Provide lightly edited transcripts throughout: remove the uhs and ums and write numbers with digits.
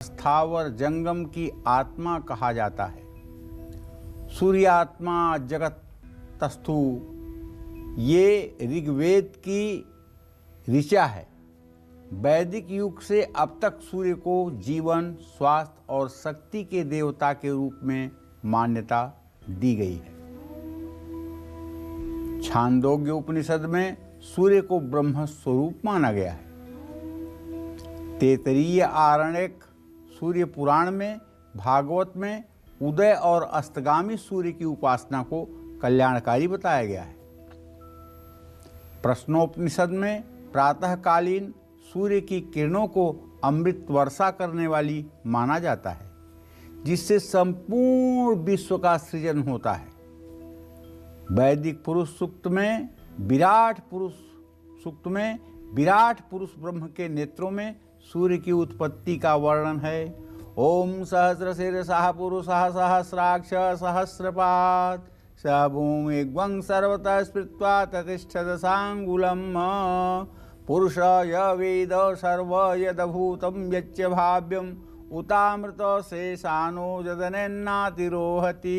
स्थावर जंगम की आत्मा कहा जाता है। सूर्यात्मा जगतस्तु ये ऋग्वेद की ऋचा है। वैदिक युग से अब तक सूर्य को जीवन, स्वास्थ्य और शक्ति के देवता के रूप में मान्यता दी गई है। छांदोग्य उपनिषद में सूर्य को ब्रह्म स्वरूप माना गया है। तैत्तिरीय आरण्यक सूर्य पुराण में, भागवत में उदय और अस्तगामी सूर्य की उपासना को कल्याणकारी बताया गया है। प्रश्नोपनिषद में प्रातःकालीन सूर्य की किरणों को अमृत वर्षा करने वाली माना जाता है, जिससे संपूर्ण विश्व का सृजन होता है। वैदिक पुरुष सूक्त में विराट पुरुष ब्रह्म के नेत्रों में सूर्य की उत्पत्ति का वर्णन है। ओम सहस्रशीर्षः पुरुषः सहस्राक्ष सहस्रपाद स भूमिग्वं सर्वतः स्मृत्वा ततिष्ठदशाङ्गुलम् पुरुष य वेद सर्व यदभूतं यच्च भाव्यम् उतामृत शेषानो जदनेन्नातिरोहति।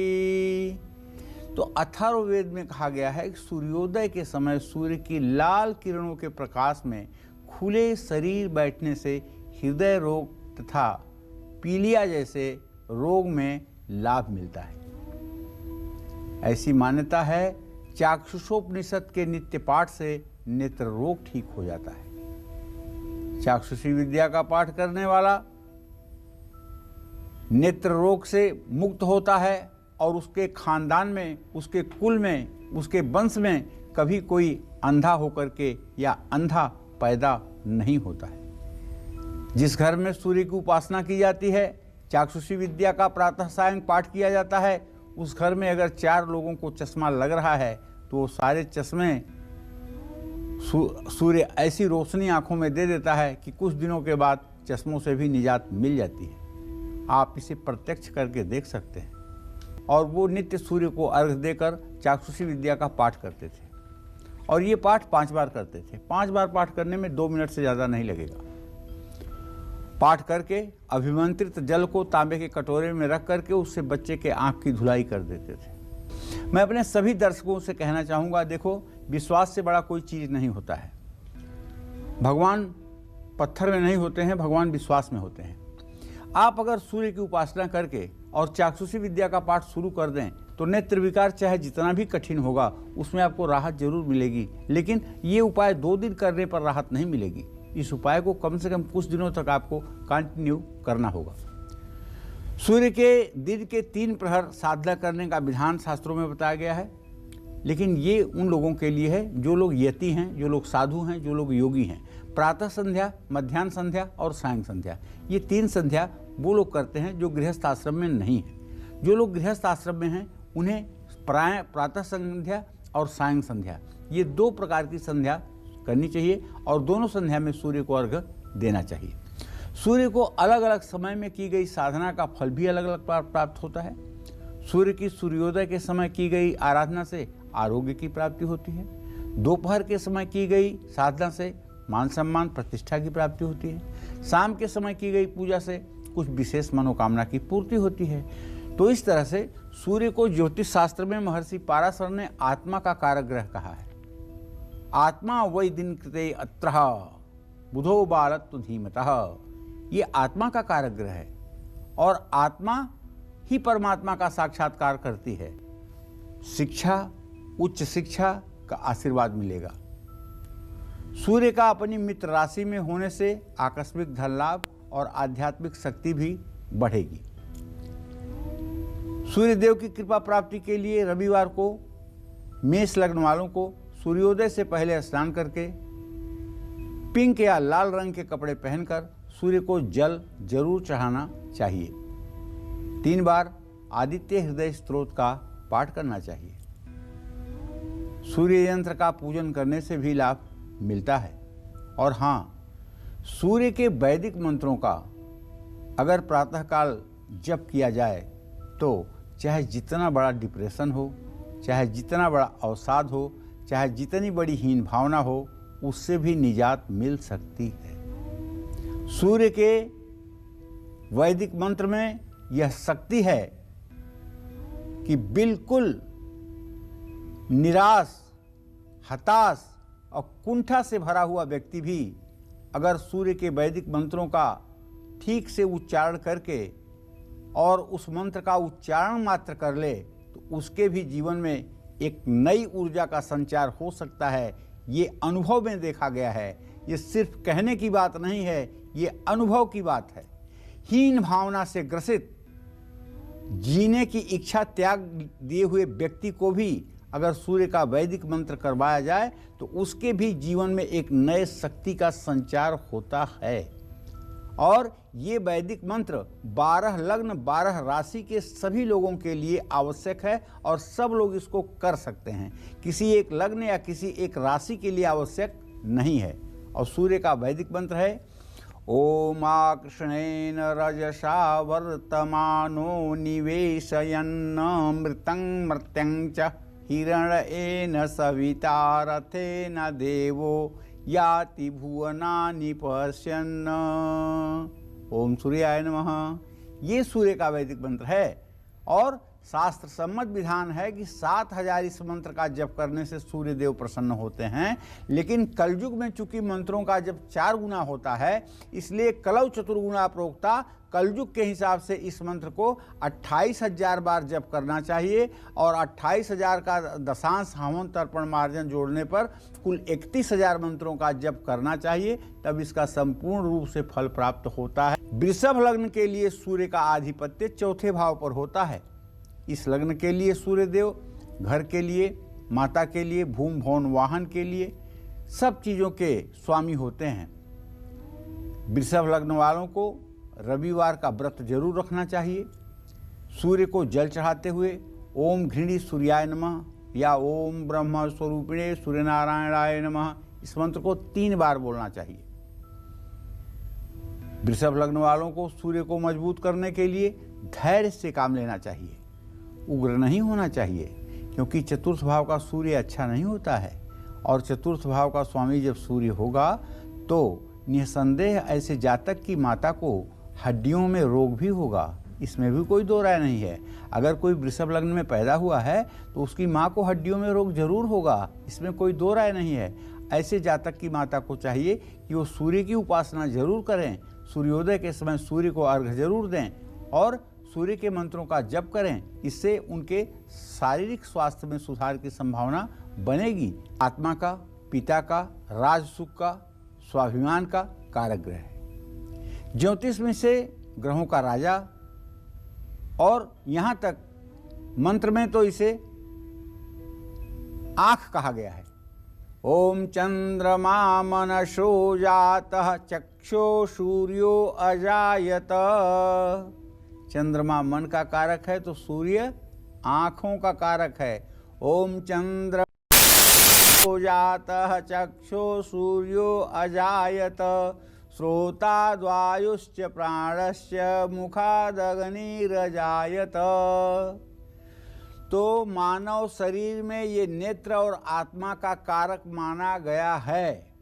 तो अथर्ववेद में कहा गया है कि सूर्योदय के समय सूर्य की लाल किरणों के प्रकाश में खुले शरीर बैठने से हृदय रोग तथा पीलिया जैसे रोग में लाभ मिलता है। ऐसी मान्यता है चाक्षुषोपनिषद के नित्य पाठ से नेत्र रोग ठीक हो जाता है। चाक्षुषी विद्या का पाठ करने वाला नेत्र रोग से मुक्त होता है और उसके खानदान में, उसके कुल में, उसके वंश में कभी कोई अंधा होकर के या अंधा पैदा नहीं होता है। जिस घर में सूर्य की उपासना की जाती है, चाक्षुषी विद्या का प्रातः सायं पाठ किया जाता है, उस घर में अगर 4 लोगों को चश्मा लग रहा है तो वो सारे चश्मे सूर्य ऐसी रोशनी आंखों में दे देता है कि कुछ दिनों के बाद चश्मों से भी निजात मिल जाती है। आप इसे प्रत्यक्ष करके देख सकते हैं। और वो नित्य सूर्य को अर्घ्य देकर चाक्षुषी विद्या का पाठ करते थे और ये पाठ 5 बार करते थे। 5 बार पाठ करने में 2 मिनट से ज़्यादा नहीं लगेगा। पाठ करके अभिमंत्रित जल को तांबे के कटोरे में रख करके उससे बच्चे के आँख की धुलाई कर देते थे। मैं अपने सभी दर्शकों से कहना चाहूँगा, देखो, विश्वास से बड़ा कोई चीज़ नहीं होता है। भगवान पत्थर में नहीं होते हैं, भगवान विश्वास में होते हैं। आप अगर सूर्य की उपासना करके और चाक्षुषी विद्या का पाठ शुरू कर दें तो नेत्र विकार चाहे जितना भी कठिन होगा उसमें आपको राहत जरूर मिलेगी, लेकिन ये उपाय 2 दिन करने पर राहत नहीं मिलेगी। इस उपाय को कम से कम कुछ दिनों तक आपको कंटिन्यू करना होगा। सूर्य के दिन के 3 प्रहर साधना करने का विधान शास्त्रों में बताया गया है, लेकिन ये उन लोगों के लिए है जो लोग यति हैं, जो लोग साधु हैं, जो लोग योगी हैं। प्रातः संध्या, मध्याह्न संध्या और सायं संध्या, ये 3 संध्या वो लोग करते हैं जो गृहस्थ आश्रम में नहीं है। जो लोग गृहस्थ आश्रम में हैं उन्हें प्रातः संध्या और सायं संध्या, ये 2 प्रकार की संध्या करनी चाहिए और दोनों संध्या में सूर्य को अर्घ्य देना चाहिए। सूर्य को अलग अलग समय में की गई साधना का फल भी अलग अलग प्राप्त होता है। सूर्य की सूर्योदय के समय की गई आराधना से आरोग्य की प्राप्ति होती है। दोपहर के समय की गई साधना से मान सम्मान प्रतिष्ठा की प्राप्ति होती है। शाम के समय की गई पूजा से कुछ विशेष मनोकामना की पूर्ति होती है। तो इस तरह से सूर्य को ज्योतिष शास्त्र में महर्षि पाराशर ने आत्मा का कारक ग्रह कहा है। आत्मा वै दिन कृते अत्रः बुधो बालत्व धीमतः, ये आत्मा का कारक ग्रह है और आत्मा ही परमात्मा का साक्षात्कार करती है। शिक्षा, उच्च शिक्षा का आशीर्वाद मिलेगा। सूर्य का अपनी मित्र राशि में होने से आकस्मिक धन लाभ और आध्यात्मिक शक्ति भी बढ़ेगी। सूर्य देव की कृपा प्राप्ति के लिए रविवार को मेष लग्न वालों को सूर्योदय से पहले स्नान करके पिंक या लाल रंग के कपड़े पहनकर सूर्य को जल जरूर चढ़ाना चाहिए। 3 बार आदित्य हृदय स्तोत्र का पाठ करना चाहिए। सूर्य यंत्र का पूजन करने से भी लाभ मिलता है। और हाँ, सूर्य के वैदिक मंत्रों का अगर प्रातःकाल जप किया जाए तो चाहे जितना बड़ा डिप्रेशन हो, चाहे जितना बड़ा अवसाद हो, चाहे जितनी बड़ी हीन भावना हो, उससे भी निजात मिल सकती है। सूर्य के वैदिक मंत्र में यह शक्ति है कि बिल्कुल निराश, हताश और कुंठा से भरा हुआ व्यक्ति भी अगर सूर्य के वैदिक मंत्रों का ठीक से उच्चारण करके और उस मंत्र का उच्चारण मात्र कर ले तो उसके भी जीवन में एक नई ऊर्जा का संचार हो सकता है। ये अनुभव में देखा गया है, ये सिर्फ कहने की बात नहीं है, ये अनुभव की बात है। हीन भावना से ग्रसित, जीने की इच्छा त्याग दिए हुए व्यक्ति को भी अगर सूर्य का वैदिक मंत्र करवाया जाए तो उसके भी जीवन में एक नए शक्ति का संचार होता है। और ये वैदिक मंत्र 12 लग्न 12 राशि के सभी लोगों के लिए आवश्यक है और सब लोग इसको कर सकते हैं। किसी एक लग्न या किसी एक राशि के लिए आवश्यक नहीं है। और सूर्य का वैदिक मंत्र है ओम आकृष्णेन रजसा वर्तमानो निवेशयन् मृतं मर्त्यं च हिरण्येन सविता रथेन देवो याति भुवनानि पश्यन्। ओम सूर्याय नमः। ये सूर्य का वैदिक मंत्र है और शास्त्र सम्मत विधान है कि 7000 इस मंत्र का जप करने से सूर्य देव प्रसन्न होते हैं। लेकिन कलयुग में चूंकि मंत्रों का जप 4 गुना होता है, इसलिए कलौ चतुर्गुणा प्रोक्ता कलयुग के हिसाब से इस मंत्र को 28,000 बार जप करना चाहिए और 28,000 का दशांश हवन तर्पण मार्जन जोड़ने पर कुल 31,000 मंत्रों का जप करना चाहिए, तब इसका संपूर्ण रूप से फल प्राप्त होता है। वृषभ लग्न के लिए सूर्य का आधिपत्य चौथे भाव पर होता है। इस लग्न के लिए सूर्य देव घर के लिए, माता के लिए, भूमि भवन वाहन के लिए सब चीज़ों के स्वामी होते हैं। वृषभ लग्न वालों को रविवार का व्रत जरूर रखना चाहिए। सूर्य को जल चढ़ाते हुए ओम घृणी सूर्याय नमः या ओम ब्रह्म स्वरूपिणे सूर्यनारायणाय नमः इस मंत्र को 3 बार बोलना चाहिए। वृषभ लग्न वालों को सूर्य को मजबूत करने के लिए धैर्य से काम लेना चाहिए, उग्र नहीं होना चाहिए, क्योंकि चतुर्थ भाव का सूर्य अच्छा नहीं होता है और चतुर्थ भाव का स्वामी जब सूर्य होगा तो निसंदेह ऐसे जातक की माता को हड्डियों में रोग भी होगा, इसमें भी कोई दो राय नहीं है। अगर कोई वृषभ लग्न में पैदा हुआ है तो उसकी माँ को हड्डियों में रोग जरूर होगा, इसमें कोई दो राय नहीं है। ऐसे जातक की माता को चाहिए कि वो सूर्य की उपासना जरूर करें, सूर्योदय के समय सूर्य को अर्घ्य जरूर दें और सूर्य के मंत्रों का जप करें। इससे उनके शारीरिक स्वास्थ्य में सुधार की संभावना बनेगी। आत्मा का, पिता का, राज सुख का, स्वाभिमान का कारक ग्रह है। ज्योतिष में से ग्रहों का राजा और यहाँ तक मंत्र में तो इसे आँख कहा गया है। ओम चंद्रमा मनसो जातः चक्षो सूर्यो अजायत। चंद्रमा मन का कारक है तो सूर्य आँखों का कारक है। ओम चंद्रमा जातः चक्षो सूर्यो अजायत श्रोताद्वायुश्च प्राणश्च मुखादग्निरजायत। तो मानव शरीर में ये नेत्र और आत्मा का कारक माना गया है।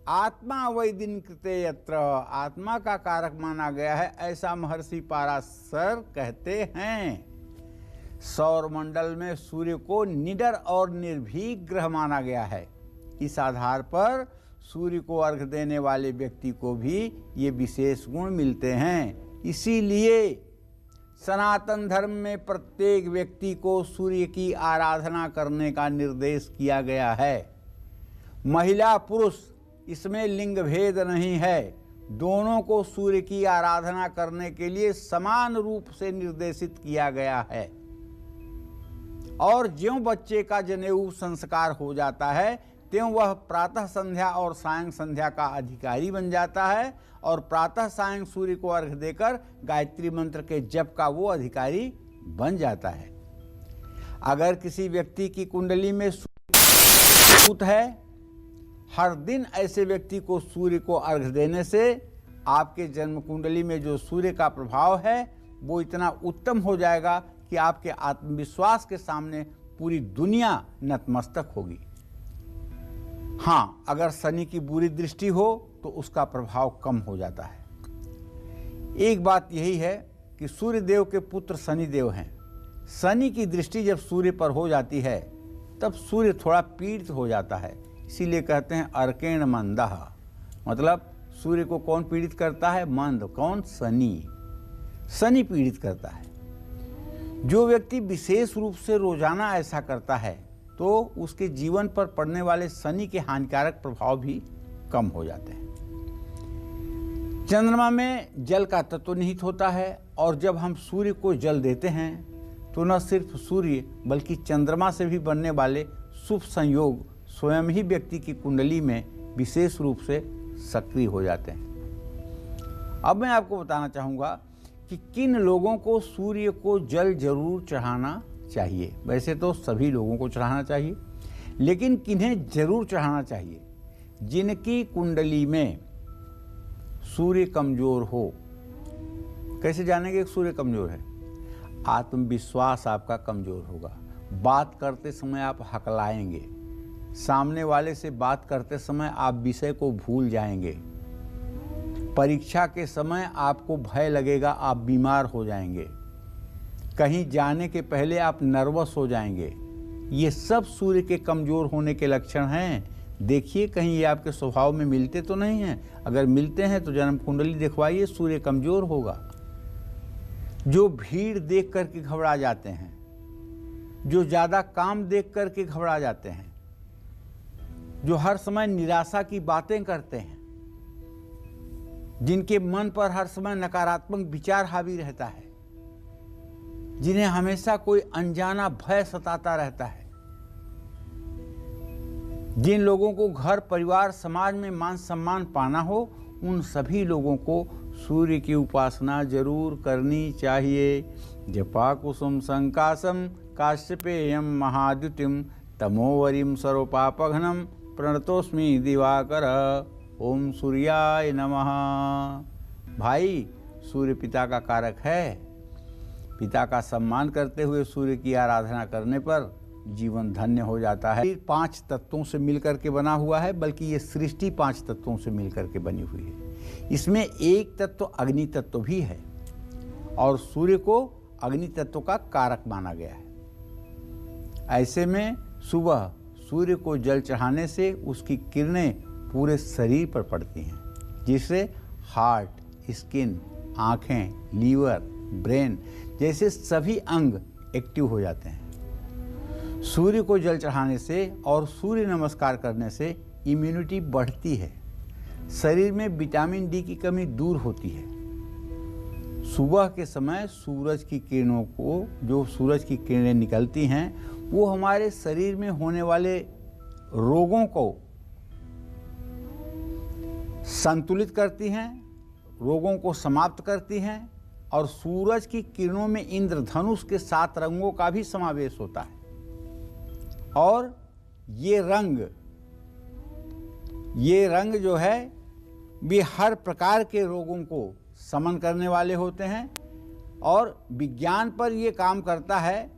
आत्मा वैदिन कृते यत्र, आत्मा का कारक माना गया है, ऐसा महर्षि पाराशर कहते हैं। सौर मंडल में सूर्य को निडर और निर्भीक ग्रह माना गया है। इस आधार पर सूर्य को अर्घ्य देने वाले व्यक्ति को भी ये विशेष गुण मिलते हैं। इसीलिए सनातन धर्म में प्रत्येक व्यक्ति को सूर्य की आराधना करने का निर्देश किया गया है। महिला पुरुष इसमें लिंग भेद नहीं है, दोनों को सूर्य की आराधना करने के लिए समान रूप से निर्देशित किया गया है। और ज्यों बच्चे का जनेऊ संस्कार हो जाता है त्यों वह प्रातः संध्या और सायं संध्या का अधिकारी बन जाता है और प्रातः सायं सूर्य को अर्घ्य देकर गायत्री मंत्र के जप का वो अधिकारी बन जाता है। अगर किसी व्यक्ति की कुंडली में सूर्य है, हर दिन ऐसे व्यक्ति को सूर्य को अर्घ्य देने से आपके जन्म कुंडली में जो सूर्य का प्रभाव है वो इतना उत्तम हो जाएगा कि आपके आत्मविश्वास के सामने पूरी दुनिया नतमस्तक होगी। हाँ, अगर शनि की बुरी दृष्टि हो तो उसका प्रभाव कम हो जाता है। एक बात यही है कि सूर्य देव के पुत्र शनि देव हैं। शनि की दृष्टि जब सूर्य पर हो जाती है तब सूर्य थोड़ा पीड़ित हो जाता है, इसीलिए कहते हैं अर्केण मंदः, मतलब सूर्य को कौन पीड़ित करता है? मंद। कौन? शनि। शनि पीड़ित करता है। जो व्यक्ति विशेष रूप से रोजाना ऐसा करता है तो उसके जीवन पर पड़ने वाले शनि के हानिकारक प्रभाव भी कम हो जाते हैं। चंद्रमा में जल का तत्व निहित होता है और जब हम सूर्य को जल देते हैं तो न सिर्फ सूर्य बल्कि चंद्रमा से भी बनने वाले शुभ संयोग स्वयं ही व्यक्ति की कुंडली में विशेष रूप से सक्रिय हो जाते हैं। अब मैं आपको बताना चाहूँगा कि किन लोगों को सूर्य को जल जरूर चढ़ाना चाहिए। वैसे तो सभी लोगों को चढ़ाना चाहिए, लेकिन किन्हें जरूर चढ़ाना चाहिए? जिनकी कुंडली में सूर्य कमजोर हो। कैसे जानेंगे कि सूर्य कमजोर है? आत्मविश्वास आपका कमजोर होगा, बात करते समय आप हकलाएंगे, सामने वाले से बात करते समय आप विषय को भूल जाएंगे, परीक्षा के समय आपको भय लगेगा, आप बीमार हो जाएंगे, कहीं जाने के पहले आप नर्वस हो जाएंगे। ये सब सूर्य के कमजोर होने के लक्षण हैं। देखिए कहीं ये आपके स्वभाव में मिलते तो नहीं हैं। अगर मिलते हैं तो जन्म कुंडली दिखवाइए, सूर्य कमजोर होगा। जो भीड़ देख करके घबरा जाते हैं, जो ज़्यादा काम देख करके घबरा जाते हैं, जो हर समय निराशा की बातें करते हैं, जिनके मन पर हर समय नकारात्मक विचार हावी रहता है, जिन्हें हमेशा कोई अनजाना भय सताता रहता है, जिन लोगों को घर परिवार समाज में मान सम्मान पाना हो, उन सभी लोगों को सूर्य की उपासना जरूर करनी चाहिए। जपा कुसुम संकासम काश्यपेयम महाद्युतिम तमोवरीम सर्वपापघ्नम प्रणतोस्मि दिवाकर। ओम सूर्याय नमः। भाई, सूर्य पिता का कारक है। पिता का सम्मान करते हुए सूर्य की आराधना करने पर जीवन धन्य हो जाता है। 5 तत्वों से मिलकर के बना हुआ है, बल्कि ये सृष्टि 5 तत्वों से मिलकर के बनी हुई है। इसमें एक तत्व अग्नि तत्व भी है और सूर्य को अग्नि तत्व का कारक माना गया है। ऐसे में सुबह सूर्य को जल चढ़ाने से उसकी किरणें पूरे शरीर पर पड़ती हैं, जिससे हार्ट, स्किन, आँखें, लीवर, ब्रेन जैसे सभी अंग एक्टिव हो जाते हैं। सूर्य को जल चढ़ाने से और सूर्य नमस्कार करने से इम्यूनिटी बढ़ती है, शरीर में विटामिन डी की कमी दूर होती है। सुबह के समय सूरज की किरणों को, जो सूरज की किरणें निकलती हैं, वो हमारे शरीर में होने वाले रोगों को संतुलित करती हैं, रोगों को समाप्त करती हैं। और सूरज की किरणों में इंद्रधनुष के 7 रंगों का भी समावेश होता है और ये रंग जो है वे हर प्रकार के रोगों को शमन करने वाले होते हैं। और विज्ञान पर ये काम करता है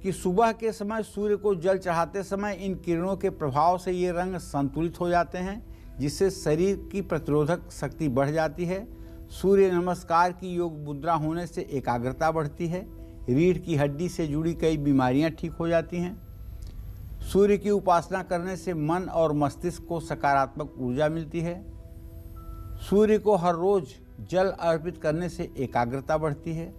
कि सुबह के समय सूर्य को जल चढ़ाते समय इन किरणों के प्रभाव से ये रंग संतुलित हो जाते हैं, जिससे शरीर की प्रतिरोधक शक्ति बढ़ जाती है। सूर्य नमस्कार की योग मुद्रा होने से एकाग्रता बढ़ती है, रीढ़ की हड्डी से जुड़ी कई बीमारियां ठीक हो जाती हैं। सूर्य की उपासना करने से मन और मस्तिष्क को सकारात्मक ऊर्जा मिलती है। सूर्य को हर रोज जल अर्पित करने से एकाग्रता बढ़ती है।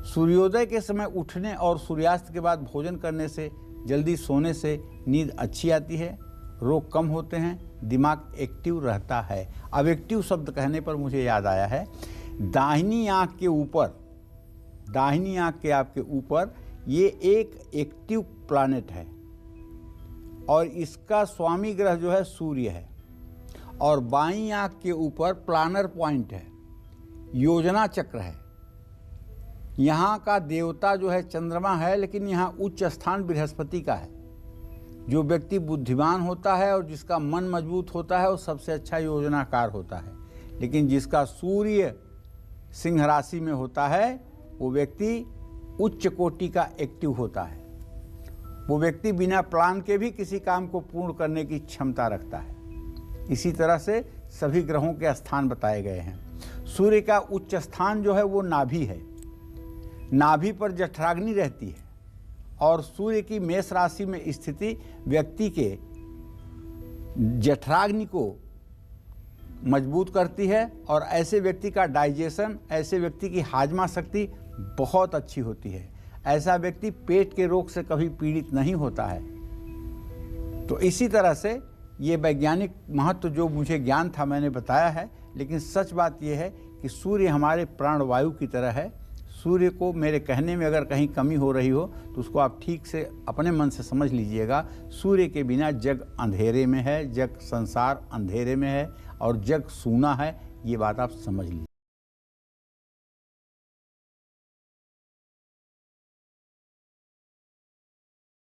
सूर्योदय के समय उठने और सूर्यास्त के बाद भोजन करने से, जल्दी सोने से नींद अच्छी आती है, रोग कम होते हैं, दिमाग एक्टिव रहता है। अब एक्टिव शब्द कहने पर मुझे याद आया है, दाहिनी आंख के आपके ऊपर ये एक एक्टिव प्लैनेट है और इसका स्वामी ग्रह जो है सूर्य है, और बाईं आंख के ऊपर प्लानर पॉइंट है, योजना चक्र है। यहाँ का देवता जो है चंद्रमा है, लेकिन यहाँ उच्च स्थान बृहस्पति का है। जो व्यक्ति बुद्धिमान होता है और जिसका मन मजबूत होता है वो सबसे अच्छा योजनाकार होता है, लेकिन जिसका सूर्य सिंह राशि में होता है वो व्यक्ति उच्च कोटि का एक्टिव होता है। वो व्यक्ति बिना प्लान के भी किसी काम को पूर्ण करने की क्षमता रखता है। इसी तरह से सभी ग्रहों के स्थान बताए गए हैं। सूर्य का उच्च स्थान जो है वो नाभि है। नाभि पर जठराग्नि रहती है और सूर्य की मेष राशि में स्थिति व्यक्ति के जठराग्नि को मजबूत करती है और ऐसे व्यक्ति का डाइजेशन, ऐसे व्यक्ति की हाजमा शक्ति बहुत अच्छी होती है। ऐसा व्यक्ति पेट के रोग से कभी पीड़ित नहीं होता है। तो इसी तरह से ये वैज्ञानिक महत्व जो मुझे ज्ञान था मैंने बताया है, लेकिन सच बात यह है कि सूर्य हमारे प्राणवायु की तरह है। सूर्य को मेरे कहने में अगर कहीं कमी हो रही हो तो उसको आप ठीक से अपने मन से समझ लीजिएगा। सूर्य के बिना जग अंधेरे में है, जग संसार अंधेरे में है और जग सूना है, ये बात आप समझ लीजिए।